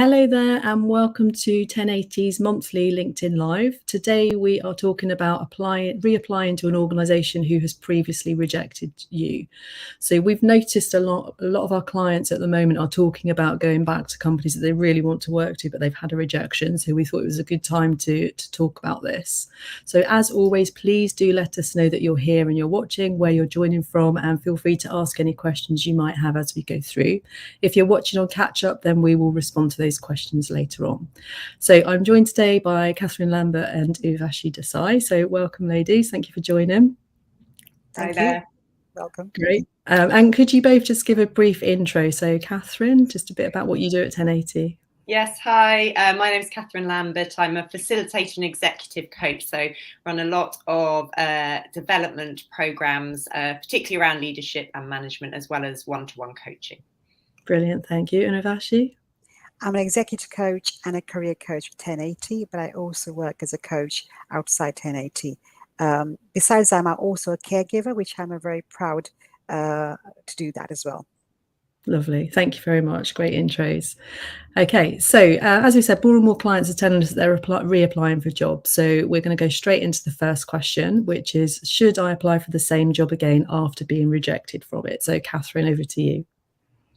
Hello there and welcome to 1080's monthly LinkedIn Live. Today we are talking about reapplying to an organisation who has previously rejected you. So we've noticed a lot of our clients at the moment are talking about going back to companies that they really want to work to, but they've had a rejection. So we thought it was a good time to talk about this. So as always, please do let us know that you're here and you're watching, where you're joining from, and feel free to ask any questions you might have as we go through. If you're watching on catch up, then we will respond to those questions later on. So I'm joined today by Catherine Lambert and Urvashi Desai. So welcome, ladies. Thank you for joining. Hi there. Welcome. Great. And could you both just give a brief intro? So Catherine, just a bit about what you do at 1080. Yes, hi. My name is Catherine Lambert. I'm a facilitator and executive coach, so run a lot of development programs, particularly around leadership and management, as well as one-to-one coaching. Brilliant, thank you. And Urvashi? I'm an executive coach and a career coach for 1080, but I also work as a coach outside 1080. Besides, I'm also a caregiver, which I'm very proud to do that as well. Lovely. Thank you very much. Great intros. Okay, so as we said, more and more clients are telling us that they're reapplying for jobs. So we're going to go straight into the first question, which is, should I apply for the same job again after being rejected from it? So Catherine, over to you.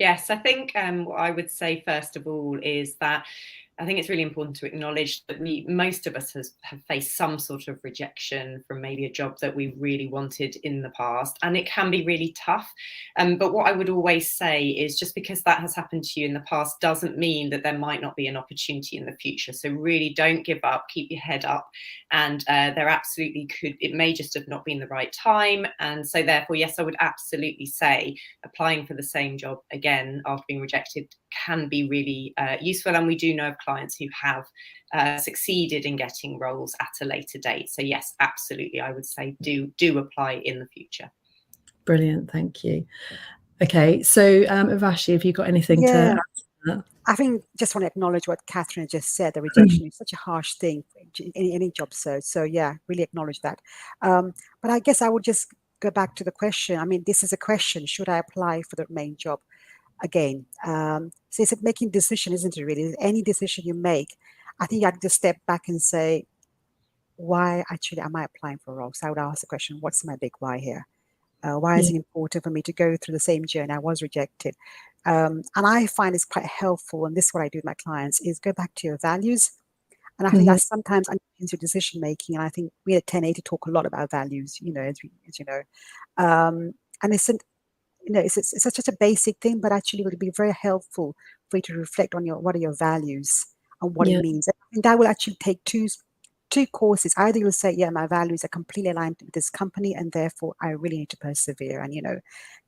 Yes, I think what I would say first of all is that I think it's really important to acknowledge that most of us have faced some sort of rejection from maybe a job that we really wanted in the past, and it can be really tough. But what I would always say is, just because that has happened to you in the past doesn't mean that there might not be an opportunity in the future. So really don't give up, keep your head up, and there absolutely could, it may just have not been the right time. And so therefore, yes, I would absolutely say applying for the same job again after being rejected can be really useful. And we do know of clients who have succeeded in getting roles at a later date. So yes, absolutely, I would say do apply in the future. Brilliant, thank you. Okay, so Urvashi, have you got anything to add to that? I think just want to acknowledge what Catherine just said. The rejection is such a harsh thing in any job search. So yeah, really acknowledge that. But I guess I would just go back to the question. I mean, this is a question: should I apply for the main job again? So it's making decision, isn't it? Really, any decision you make, I think you have to step back and say, why actually am I applying for a role? So I would ask the question: what's my big why here? Why is it important for me to go through the same journey? I was rejected. And I find it's quite helpful, and this is what I do with my clients, is go back to your values. And I think that sometimes underpins your decision making. And I think we at 1080 talk a lot about values, you know, as you know. And it's such a basic thing, but actually it would be very helpful for you to reflect on what are your values and what it means. And that will actually take two courses. Either you'll say, yeah, my values are completely aligned with this company, and therefore I really need to persevere and,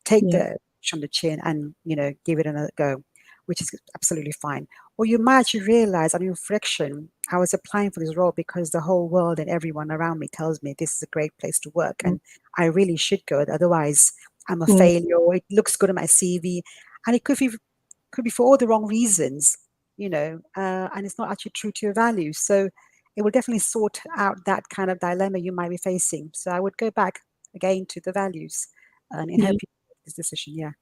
take the on the chin and, give it another go, which is absolutely fine. Or you might actually realize on reflection, I was applying for this role because the whole world and everyone around me tells me this is a great place to work and I really should go. Otherwise, I'm a failure, or it looks good on my CV. And it could be for all the wrong reasons, and it's not actually true to your values. So it will definitely sort out that kind of dilemma you might be facing. So I would go back again to the values and help you make this decision.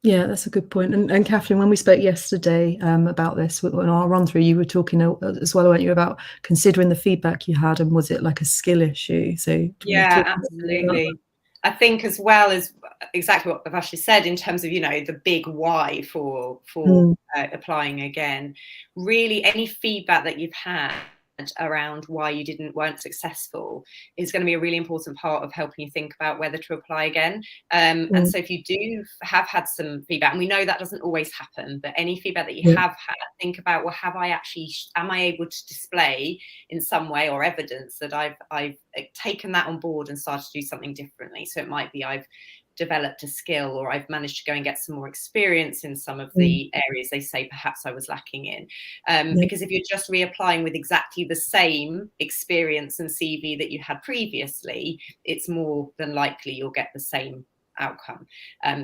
Yeah, that's a good point. And Catherine, when we spoke yesterday about this, on our run through, you were talking as well, weren't you, about considering the feedback you had, and was it like a skill issue? So yeah, absolutely. I think as well as exactly what Urvashi said in terms of, the big why for applying again, really any feedback that you've had around why you weren't successful is going to be a really important part of helping you think about whether to apply again. And so if you have had some feedback, and we know that doesn't always happen, but any feedback that you have had, think about, well, am I able to display in some way or evidence that I've taken that on board and started to do something differently? So it might be I've developed a skill, or I've managed to go and get some more experience in some of the areas they say perhaps I was lacking in. Because if you're just reapplying with exactly the same experience and CV that you had previously, it's more than likely you'll get the same outcome.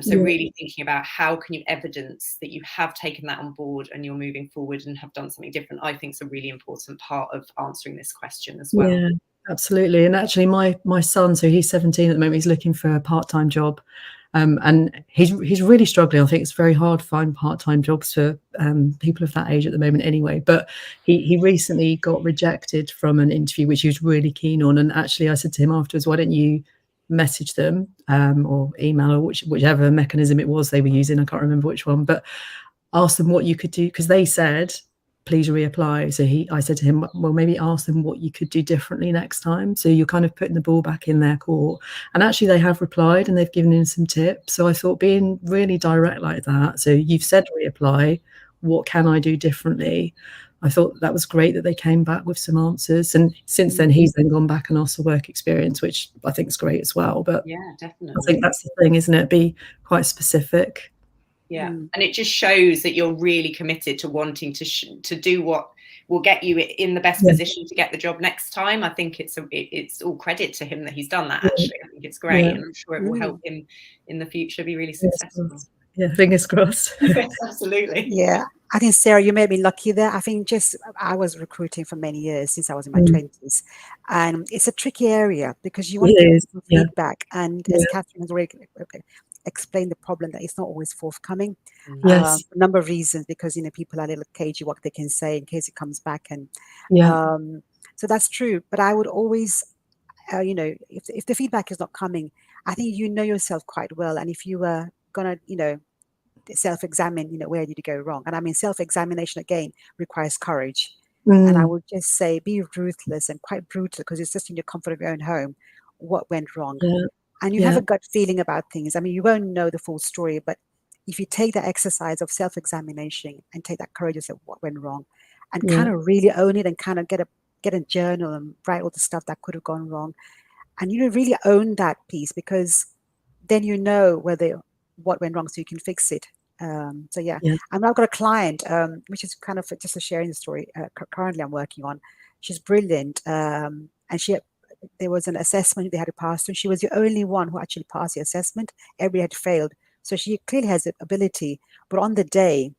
So really thinking about how can you evidence that you have taken that on board and you're moving forward and have done something different, I think is a really important part of answering this question as well. Yeah. Absolutely. And actually my son, so he's 17 at the moment, he's looking for a part-time job, And he's really struggling. I think it's very hard to find part-time jobs for people of that age at the moment anyway. But he recently got rejected from an interview, which he was really keen on. And actually, I said to him afterwards, why don't you message them or email, or whichever mechanism it was they were using. I can't remember which one, but ask them what you could do, because they said, please reapply. So I said to him, well, maybe ask them what you could do differently next time. So you're kind of putting the ball back in their court. And actually they have replied and they've given him some tips. So I thought being really direct like that. So you've said reapply, what can I do differently? I thought that was great that they came back with some answers. And since then he's then gone back and asked for work experience, which I think is great as well. But yeah, definitely. I think that's the thing, isn't it? Be quite specific. Yeah, and it just shows that you're really committed to wanting to do what will get you in the best position to get the job next time. I think it's all credit to him that he's done that. Actually, I think it's great, and I'm sure it will help him in the future be really successful. Yeah, fingers crossed. Yes, absolutely. Yeah, I think, Sarah, you may be lucky there. I think I was recruiting for many years since I was in my 20s, and it's a tricky area because you want to get feedback, and as Catherine has already explain the problem, that it's not always forthcoming. For a number of reasons, because people are a little cagey what they can say in case it comes back, and so that's true. But I would always, if the feedback is not coming, I think you know yourself quite well, and if you were gonna, self-examine, where did you go wrong? And I mean, self-examination again requires courage. And I would just say, be ruthless and quite brutal, because it's just in your comfort of your own home. What went wrong? And you have a gut feeling about things. I mean, you won't know the full story, but if you take that exercise of self-examination and take that courage of what went wrong, and kind of really own it, and kind of get a journal and write all the stuff that could have gone wrong, and really own that piece, because then you know what went wrong, so you can fix it. And I've got a client, which is kind of just a sharing the story. Currently, I'm working on. She's brilliant, and there was an assessment they had to pass through. She was the only one who actually passed the assessment. Everybody had failed. So she clearly has the ability, but on the day,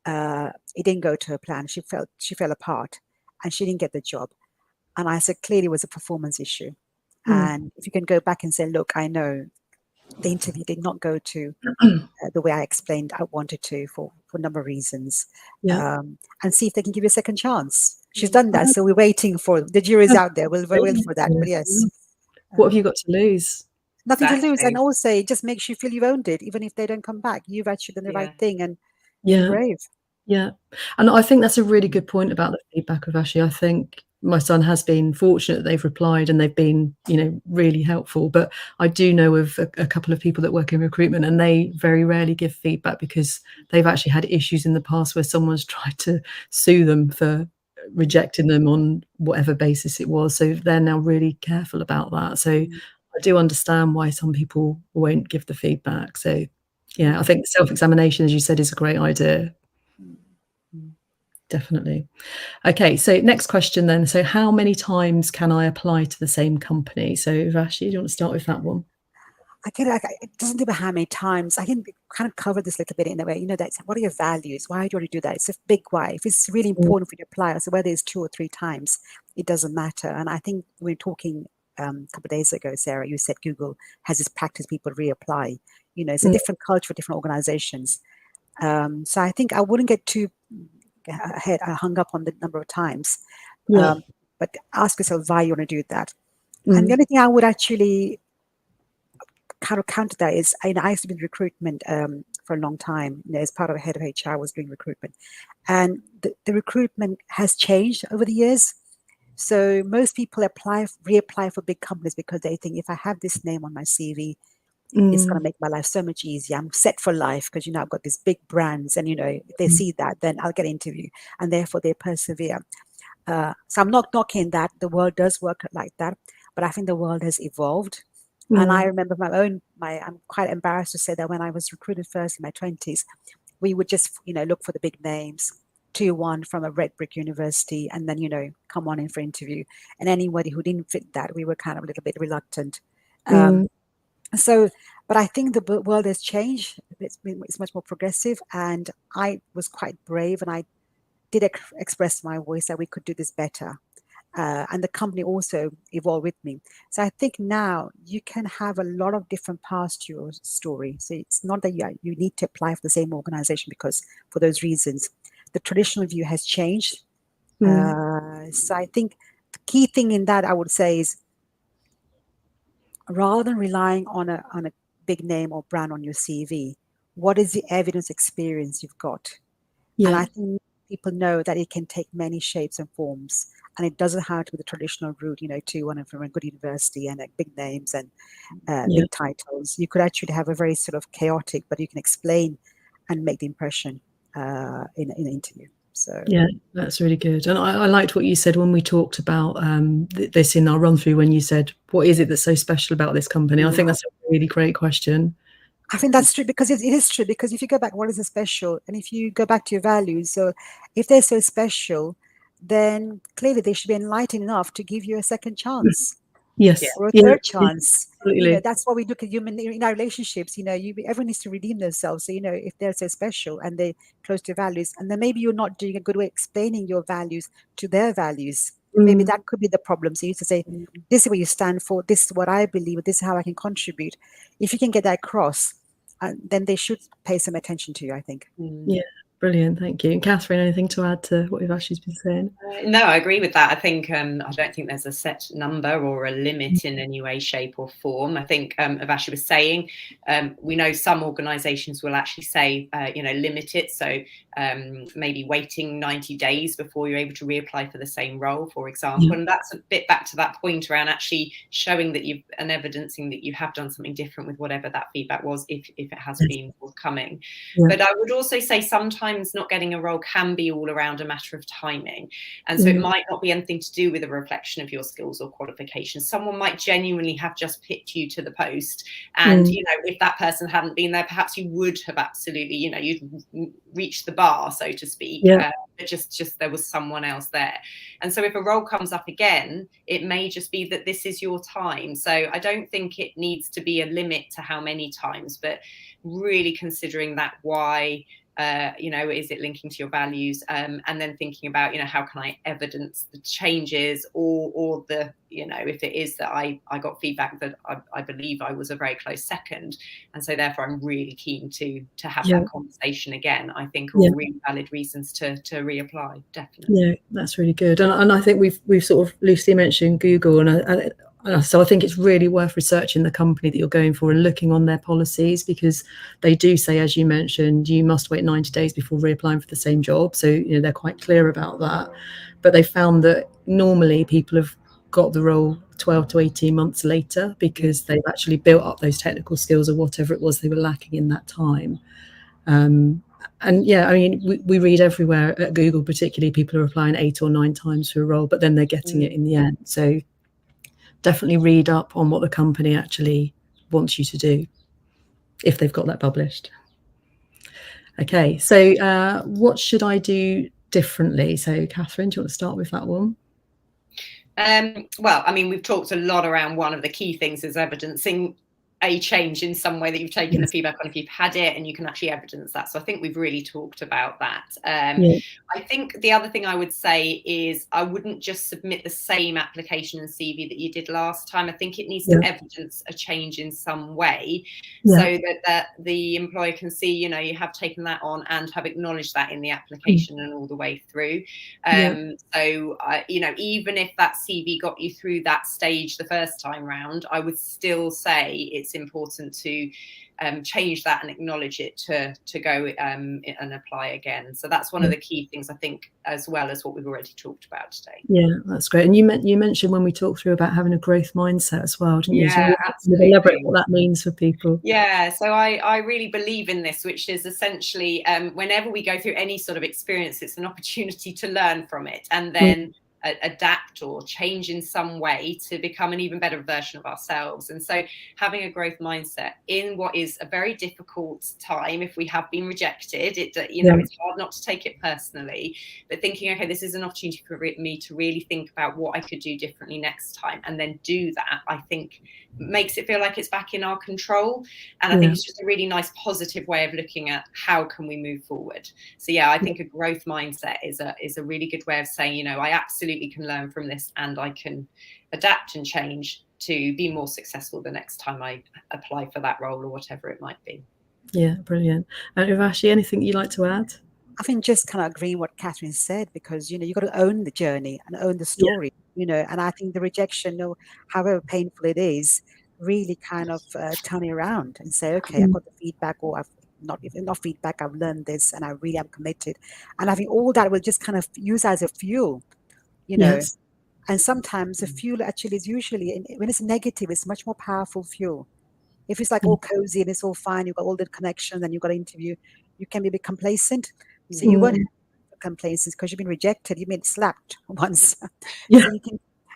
it didn't go to her plan. She fell apart, and she didn't get the job. And I said, clearly it was a performance issue. And if you can go back and say, look, I know the interview did not go to the way I explained I wanted to for a number of reasons, and see if they can give you a second chance. She's done that, so we're waiting for the jury's out there. We'll wait for that. But yes, what have you got to lose? Nothing to lose, and also it just makes you feel you've owned it, even if they don't come back. You've actually done the right thing, and you're brave. Yeah, and I think that's a really good point about the feedback of Ashley. I think my son has been fortunate that they've replied and they've been, really helpful. But I do know of a couple of people that work in recruitment, and they very rarely give feedback because they've actually had issues in the past where someone's tried to sue them for rejecting them on whatever basis it was. So they're now really careful about that. So I do understand why some people won't give the feedback. So yeah, I think self-examination, as you said, is a great idea. Definitely. Okay, so next question then. So how many times can I apply to the same company? So Vashi, do you want to start with that one? It doesn't matter how many times. I can kind of cover this a little bit in a way. That's what are your values? Why do you want to do that? It's a big why. If it's really important for you to apply, so whether it's 2 or 3 times, it doesn't matter. And I think we were talking a couple of days ago, Sarah, you said Google has this practice people reapply. It's a different culture for different organizations. So I think I wouldn't get too hung up on the number of times, but ask yourself why you want to do that. And the only thing I would actually kind of counter that is, I used to be in recruitment for a long time. As part of a head of HR, I was doing recruitment, and the recruitment has changed over the years. So most people reapply for big companies because they think, if I have this name on my CV, it's going to make my life so much easier. I'm set for life because, I've got these big brands, and, if they see that, then I'll get an interview, and therefore they persevere. So I'm not knocking that. The world does work like that, but I think the world has evolved. And I remember I'm quite embarrassed to say that when I was recruited first in my 20s, we would just, look for the big names, 2-1 from a red brick university, and then, come on in for interview. And anybody who didn't fit that, we were kind of a little bit reluctant. But I think the world has changed. It's much more progressive, and I was quite brave, and I did express my voice that we could do this better. and the company also evolved with me. So I think now you can have a lot of different paths to your story. So it's not that you need to apply for the same organization because for those reasons. The traditional view has changed. So I think the key thing in that I would say is, rather than relying on a big name or brand on your CV, what is the evidence experience you've got? And I think people know that it can take many shapes and forms, and it doesn't have to be the traditional route, to one from a good university and big names and big titles. You could actually have a very sort of chaotic, but you can explain and make the impression in an interview. So yeah, that's really good. And I liked what you said when we talked about this in our run through, when you said, what is it that's so special about this company? I think that's a really great question. I think that's true, because it is true, because if you go back, what is a special? And if you go back to your values, so if they're so special, then clearly they should be enlightened enough to give you a second chance. Yes. Or a third chance. Absolutely. That's what we look at in our relationships. Everyone needs to redeem themselves. So, if they're so special and they're close to values, and then maybe you're not doing a good way explaining your values to their values. Maybe that could be the problem. So you used to say, this is what you stand for, this is what I believe, this is how I can contribute. If you can get that across, then they should pay some attention to you, I think. Yeah, brilliant. Thank you. And Catherine, anything to add to what Ivashi's been saying? No, I agree with that. I think I don't think there's a set number or a limit in any way, shape or form. I think Ivashi was saying, we know some organisations will actually say, limit it. So maybe waiting 90 days before you're able to reapply for the same role, for example. And that's a bit back to that point around actually showing that and evidencing that you have done something different with whatever that feedback was, if it has been forthcoming. But I would also say sometimes not getting a role can be all around a matter of timing. And so it might not be anything to do with a reflection of your skills or qualifications. Someone might genuinely have just picked you to the post. And, if that person hadn't been there, perhaps you would have absolutely, you'd reached the bar, so to speak. But just there was someone else there. And so if a role comes up again, it may just be that this is your time. So I don't think it needs to be a limit to how many times, but really considering that why, is it linking to your values? And then thinking about, how can I evidence the changes or the, if it is that I got feedback that I believe I was a very close second. And so therefore I'm really keen to have that conversation again, I think are all really valid reasons to reapply, definitely. Yeah, that's really good. And I think we've sort of loosely mentioned Google, and so I think it's really worth researching the company that you're going for and looking on their policies, because they do say, as you mentioned, you must wait 90 days before reapplying for the same job. So, they're quite clear about that. But they found that normally people have got the role 12 to 18 months later, because they've actually built up those technical skills or whatever it was they were lacking in that time. And yeah, I mean, we read everywhere at Google, particularly, people are applying 8 or 9 times for a role, but then they're getting it in the end. So definitely read up on what the company actually wants you to do, if they've got that published. Okay, so what should I do differently? So Catherine, do you want to start with that one? Well, I mean, we've talked a lot around one of the key things is evidencing a change in some way that you've taken the feedback on, if you've had it, and you can actually evidence that. So I think we've really talked about that. I think the other thing I would say is I wouldn't just submit the same application and CV that you did last time. I think it needs to evidence a change in some way, so that the employer can see, you have taken that on and have acknowledged that in the application and all the way through. So, even if that CV got you through that stage the first time round, I would still say it's important to change that and acknowledge it to go and apply again. So that's one of the key things, I think, as well as what we've already talked about today. Yeah, that's great. And you mentioned when we talked through about having a growth mindset as well, didn't you? Yeah, so absolutely. Elaborate what that means for people. Yeah, so I really believe in this, which is essentially whenever we go through any sort of experience, it's an opportunity to learn from it and then adapt or change in some way to become an even better version of ourselves. And so having a growth mindset in what is a very difficult time, if we have been rejected, it's hard not to take it personally, but thinking, okay, this is an opportunity for me to really think about what I could do differently next time, and then do that, I think makes it feel like it's back in our control. And I think it's just a really nice positive way of looking at how can we move forward. So yeah, I think a growth mindset is a really good way of saying, I absolutely absolutely can learn from this, and I can adapt and change to be more successful the next time I apply for that role or whatever it might be. Yeah, brilliant. Urvashi, anything you'd like to add? I think just kind of agreeing what Catherine said, because, you know, you've got to own the journey and own the story, you know, and I think the rejection, however painful it is, really kind of turn it around and say, okay, I've got the feedback, or I've not feedback, I've learned this, and I really am committed. And I think all that will just kind of use as a fuel, you know. Yes. And sometimes the fuel actually is usually, when it's negative, it's much more powerful fuel. If it's like all cozy and it's all fine, you've got all the connections and you've got an interview, you can be a bit complacent. So you won't have complacency because you've been rejected, you've been slapped once. Yeah. So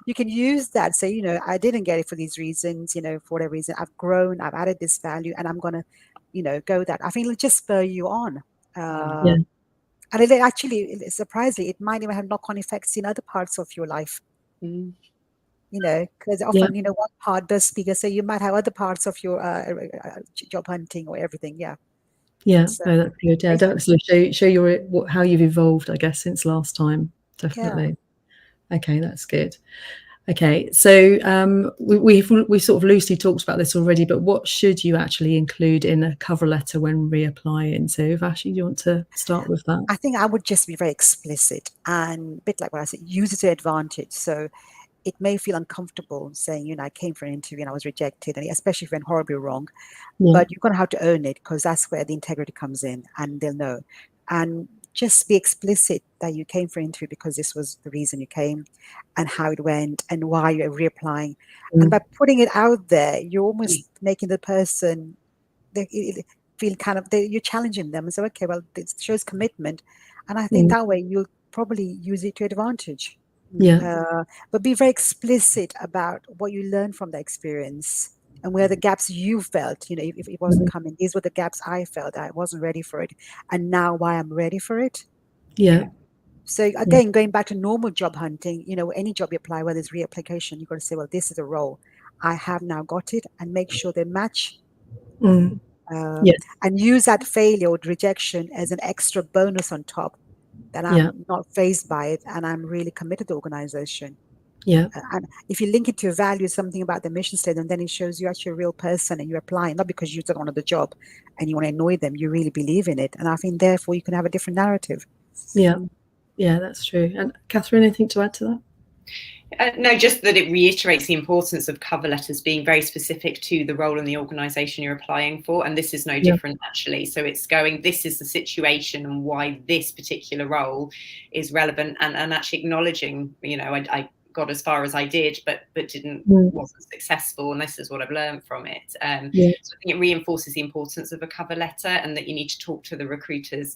you can use that. Say, you know, I didn't get it for these reasons, you know, for whatever reason, I've grown, I've added this value, and I'm gonna, you know, go that. I think it'll just spur you on. And it actually, surprisingly, it might even have knock-on effects in other parts of your life. You know, because often, you know, one part does speak, so you might have other parts of your job hunting or everything. So, no, that's good. Yeah, definitely show how you've evolved, I guess, since last time. Definitely. Okay, that's good. Okay, so we sort of loosely talked about this already, but what should you actually include in a cover letter when reapplying? So, Vashi, do you want to start with that? I think I would just be very explicit and a bit like what I said, use it to advantage. So it may feel uncomfortable saying, you know, I came for an interview and I was rejected, and especially if it went horribly wrong, but you're going to have to own it, because that's where the integrity comes in, and they'll know. And just be explicit that you came for an interview because this was the reason you came, and how it went, and why you're reapplying. And by putting it out there, you're almost making the person feel kind of, you're challenging them and say, okay, well, this shows commitment. And I think that way you'll probably use it to advantage. But be very explicit about what you learned from the experience and where the gaps you felt, you know, if it wasn't coming, these were the gaps I felt, I wasn't ready for it, and now why I'm ready for it. So again, going back to normal job hunting, you know, any job you apply, whether it's reapplication, you've got to say, well, this is a role, I have now got it, and make sure they match. And use that failure or rejection as an extra bonus on top, that I'm not fazed by it, and I'm really committed to the organization. And if you link it to your values, something about the mission statement, then it shows you're actually a real person and you're applying, not because you don't want the job and you want to annoy them, you really believe in it. And I think therefore you can have a different narrative. Yeah, that's true. And Catherine, anything to add to that? No, just that it reiterates the importance of cover letters being very specific to the role in the organisation you're applying for. And this is no different, actually. So it's going, this is the situation and why this particular role is relevant, and actually acknowledging, you know, I got as far as I did, but wasn't successful, and this is what I've learned from it. So I think it reinforces the importance of a cover letter, and that you need to talk to the recruiters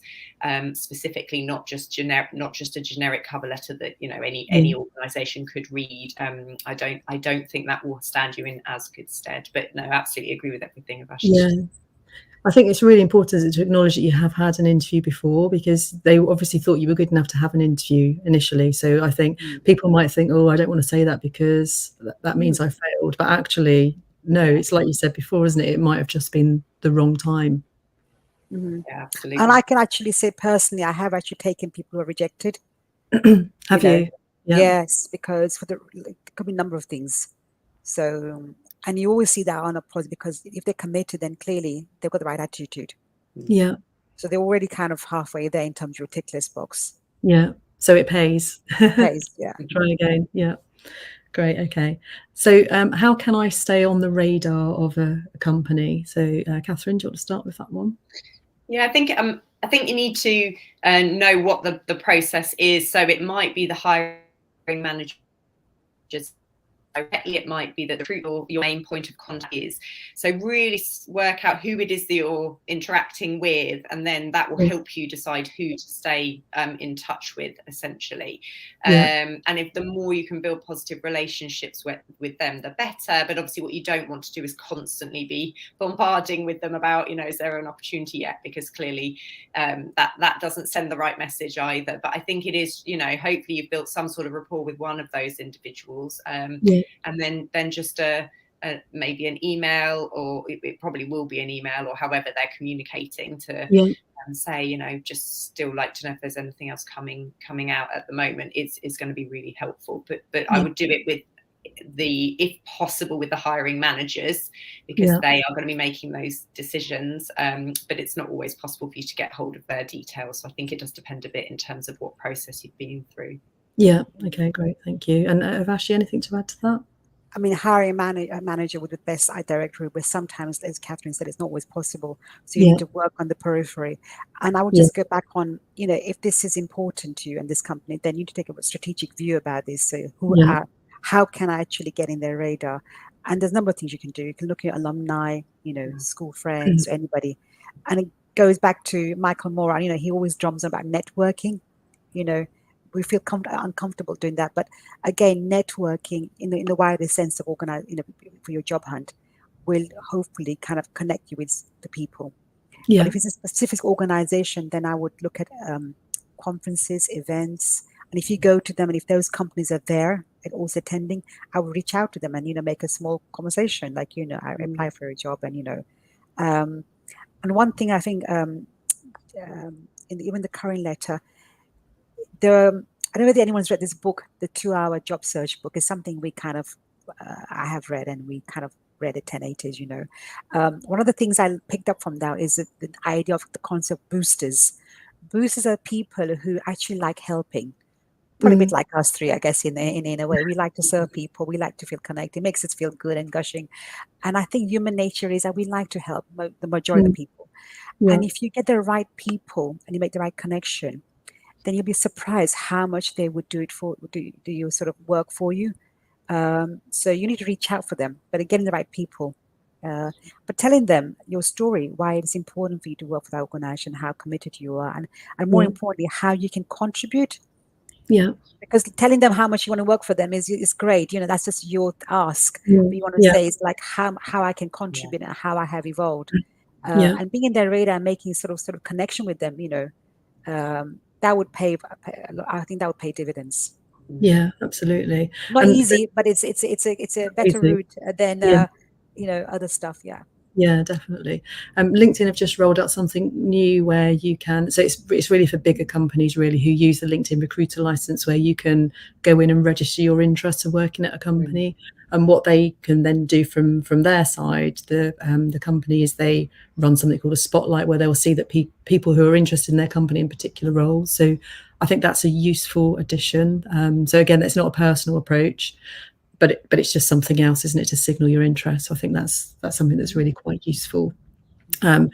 specifically, not just a generic cover letter that, you know, any organisation could read. I don't think that will stand you in as good stead. But no, absolutely agree with everything Vashi. I think it's really important to acknowledge that you have had an interview before, because they obviously thought you were good enough to have an interview initially. So I think people might think, oh, I don't want to say that because that means I failed. But actually, no, it's like you said before, isn't it? It might have just been the wrong time. Yeah, absolutely. And I can actually say personally, I have actually taken people who are rejected. Have you? Yes, because it could be a number of things. So, and you always see that on a positive, because if they're committed, then clearly they've got the right attitude. So they're already kind of halfway there in terms of your tick list box. So it pays. Try again. Great. Okay. So how can I stay on the radar of a company? So Catherine, do you want to start with that one? Yeah, I think you need to know what the process is. So it might be the hiring manager directly, it might be that the recruiter, your main point of contact is. So really work out who it is that you're interacting with, and then that will help you decide who to stay in touch with, essentially. And if the more you can build positive relationships with them, the better. But obviously what you don't want to do is constantly be bombarding with them about, you know, is there an opportunity yet? Because clearly that doesn't send the right message either. But I think it is, you know, hopefully you've built some sort of rapport with one of those individuals. And then just maybe an email, or it probably will be an email, or however they're communicating, to and say, you know, just still like to know if there's anything else coming out at the moment, is going to be really helpful. But I would do it with if possible, with the hiring managers, because they are going to be making those decisions, but it's not always possible for you to get hold of their details. So I think it does depend a bit in terms of what process you've been through. Yeah, okay, great, thank you. And Vashi, anything to add to that? I mean, hiring a manager with the best direct route, where sometimes, as Catherine said, it's not always possible. So you need to work on the periphery. And I would just go back on, you know, if this is important to you and this company, then you need to take a strategic view about this. So how can I actually get in their radar? And there's a number of things you can do. You can look at alumni, you know, school friends, anybody. And it goes back to Michael Moore. You know, he always drums about networking. You know, we feel uncomfortable doing that, but again, networking in the widest sense of organize, you know, for your job hunt, will hopefully kind of connect you with the people. But if it's a specific organization, then I would look at conferences, events, and if you go to them, and if those companies are there and also attending, I would reach out to them and, you know, make a small conversation, like, you know, I apply for a job, and, you know, and one thing I think, in even the current letter, I don't know whether anyone's read this book, the 2-Hour Job Search book. Is something we kind of, I have read, and we kind of read at 1080s, you know. One of the things I picked up from that is the idea of the concept of boosters. Boosters are people who actually like helping. Probably a bit like us three, I guess, in a way. We like to serve people. We like to feel connected. It makes us feel good and gushing. And I think human nature is that we like to help the majority of the people. And if you get the right people and you make the right connection, then you'll be surprised how much they would do you sort of work for you. So you need to reach out for them, but getting the right people. But telling them your story, why it's important for you to work for that organization, how committed you are, and more importantly, how you can contribute. Yeah. Because telling them how much you want to work for them is great. You know, that's just your ask. But you want to say it's like how I can contribute and how I have evolved. And being in their radar and making sort of connection with them, you know, that would pay. I think that would pay dividends. Yeah, absolutely. Not easy, but it's a better route than you know, other stuff. Yeah, definitely. LinkedIn have just rolled out something new where you can, so it's really for bigger companies really who use the LinkedIn recruiter license, where you can go in and register your interest in working at a company. And what they can then do from their side, the company, is they run something called a spotlight, where they'll see that people who are interested in their company in particular roles. So I think that's a useful addition. So again, it's not a personal approach, but it's just something else, isn't it, to signal your interest. So I think that's something that's really quite useful. And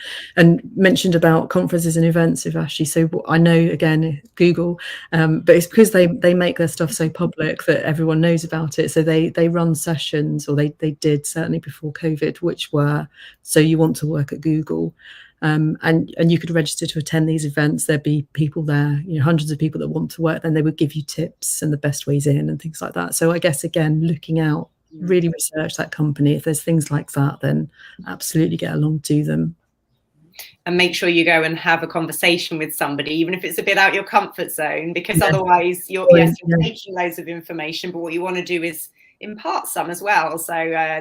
mentioned about conferences and events, Ivashii. So I know, again, Google, but it's because they make their stuff so public that everyone knows about it. So they run sessions, or they did certainly before COVID, which were, so you want to work at Google. And you could register to attend these events. There'd be people there, you know, hundreds of people that want to work. Then they would give you tips and the best ways in and things like that. So I guess, again, looking out, really research that company. If there's things like that, then absolutely get along to them. And make sure you go and have a conversation with somebody, even if it's a bit out your comfort zone, because otherwise you're taking loads of information, but what you want to do is impart some as well. So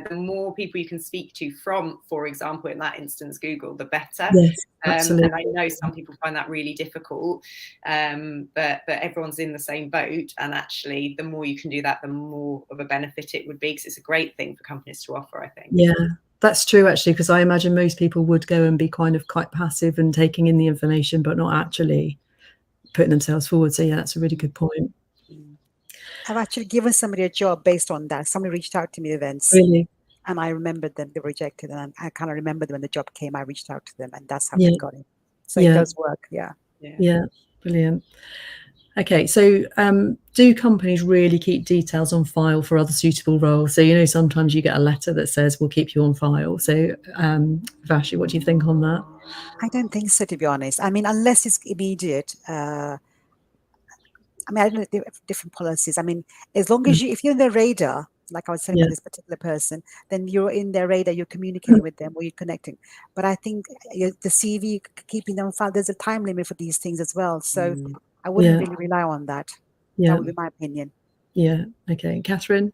the more people you can speak to from, for example, in that instance, Google, the better. Yes, absolutely. And I know some people find that really difficult, but everyone's in the same boat. And actually, the more you can do that, the more of a benefit it would be, because it's a great thing for companies to offer, I think. Yeah, that's true, actually, because I imagine most people would go and be kind of quite passive and taking in the information, but not actually putting themselves forward. So yeah, that's a really good point. I've actually given somebody a job based on that. Somebody reached out to me at events. Really? And I remembered them. They were rejected. And I kind of remembered when the job came, I reached out to them, and that's how they got it. So it does work. Yeah, brilliant. Okay, so do companies really keep details on file for other suitable roles? So, you know, sometimes you get a letter that says we'll keep you on file. So Vashi, what do you think on that? I don't think so, to be honest. I mean, unless it's immediate. I mean, I don't know, different policies. I mean, as long as if you're in their radar, like I was saying about this particular person, then you're in their radar, you're communicating with them, or you're connecting. But I think the CV, keeping them on file, there's a time limit for these things as well. So I wouldn't really rely on that. That would be my opinion. Yeah. Okay. Catherine?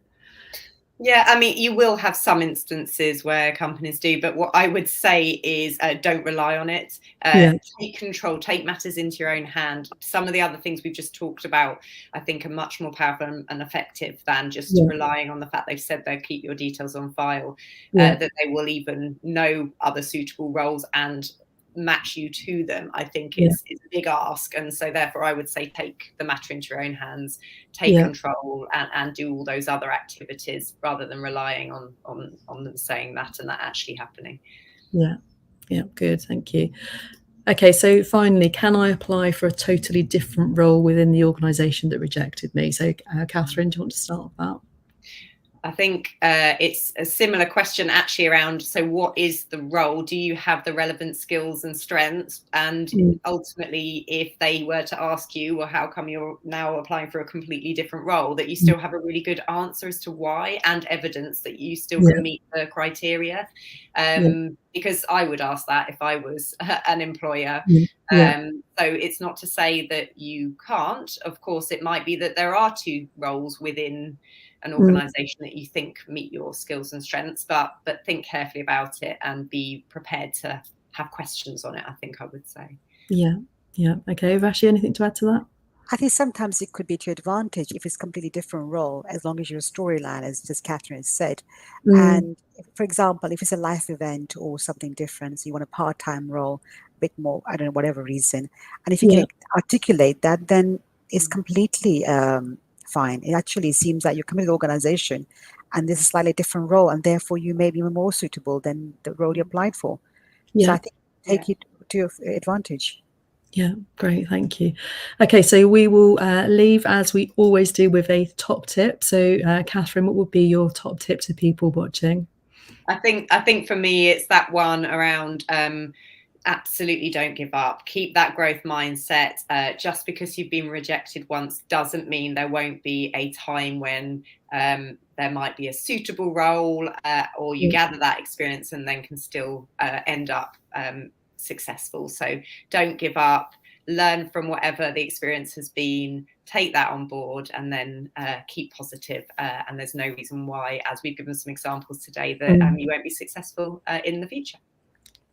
Yeah, I mean, you will have some instances where companies do, but what I would say is don't rely on it. Take control, take matters into your own hand. Some of the other things we've just talked about, I think, are much more powerful and effective than just relying on the fact they've said they'll keep your details on file, that they will even know other suitable roles and match you to them, I think is a big ask. And so therefore I would say take the matter into your own hands, take control and do all those other activities rather than relying on them saying that and that actually happening. Good, thank you. Okay, so finally, can I apply for a totally different role within the organisation that rejected me? So Catherine, do you want to start with that? I think it's a similar question actually around, so what is the role? Do you have the relevant skills and strengths? And ultimately, if they were to ask you, well, how come you're now applying for a completely different role, that you still have a really good answer as to why and evidence that you still can meet the criteria. Because I would ask that if I was an employer. So it's not to say that you can't. Of course, it might be that there are two roles within an organisation that you think meet your skills and strengths, but think carefully about it and be prepared to have questions on it, I think I would say. Okay, Vashi, anything to add to that? I think sometimes it could be to your advantage if it's a completely different role, as long as your storyline, as just Catherine has said. And for example, if it's a life event or something different, so you want a part-time role, a bit more, I don't know, whatever reason. And if you can articulate that, then it's completely fine. It actually seems like you're coming to the organization and there's a slightly different role, and therefore you may be more suitable than the role you applied for. So I think take it to your advantage. Yeah, great, thank you. Okay, so we will leave as we always do with a top tip. So Catherine, what would be your top tip to people watching? I think for me it's that one around absolutely don't give up. Keep that growth mindset. Just because you've been rejected once doesn't mean there won't be a time when there might be a suitable role or you gather that experience and then can still end up successful. So don't give up, learn from whatever the experience has been, take that on board, and then keep positive. And there's no reason why, as we've given some examples today, that you won't be successful in the future.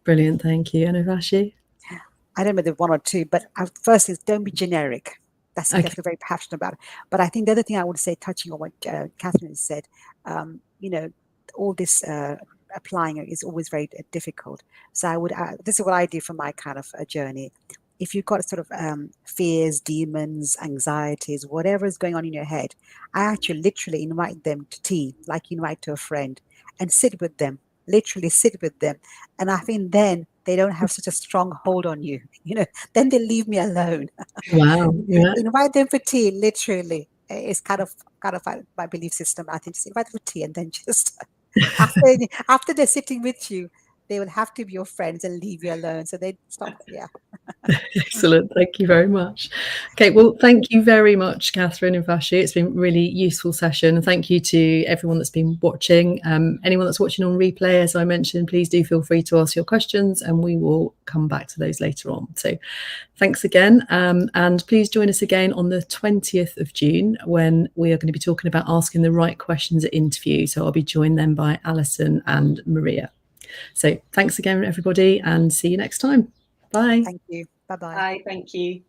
Brilliant, thank you. And Vashi? I don't know the one or two, but first is don't be generic. That's something I feel very passionate about. But I think the other thing I would say, touching on what Catherine said, all this applying is always very difficult. So I would, this is what I do for my kind of journey. If you've got sort of fears, demons, anxieties, whatever is going on in your head, I actually literally invite them to tea, like you invite to a friend, and sit with them, literally sit with them. And I think then they don't have such a strong hold on you, then they leave me alone. Wow. Yeah. Invite them for tea, literally. It's kind of my belief system. I think just invite them for tea and then just after they're sitting with you, they will have to be your friends and leave you alone. So they stop. Yeah. Excellent. Thank you very much. Okay. Well, thank you very much, Catherine and Vashi. It's been a really useful session. And thank you to everyone that's been watching. Anyone that's watching on replay, as I mentioned, please do feel free to ask your questions and we will come back to those later on. So thanks again. And please join us again on the 20th of June when we are going to be talking about asking the right questions at interview. So I'll be joined then by Alison and Maria. So thanks again, everybody, and see you next time. Bye. Thank you. Bye-bye. Bye. Thank you.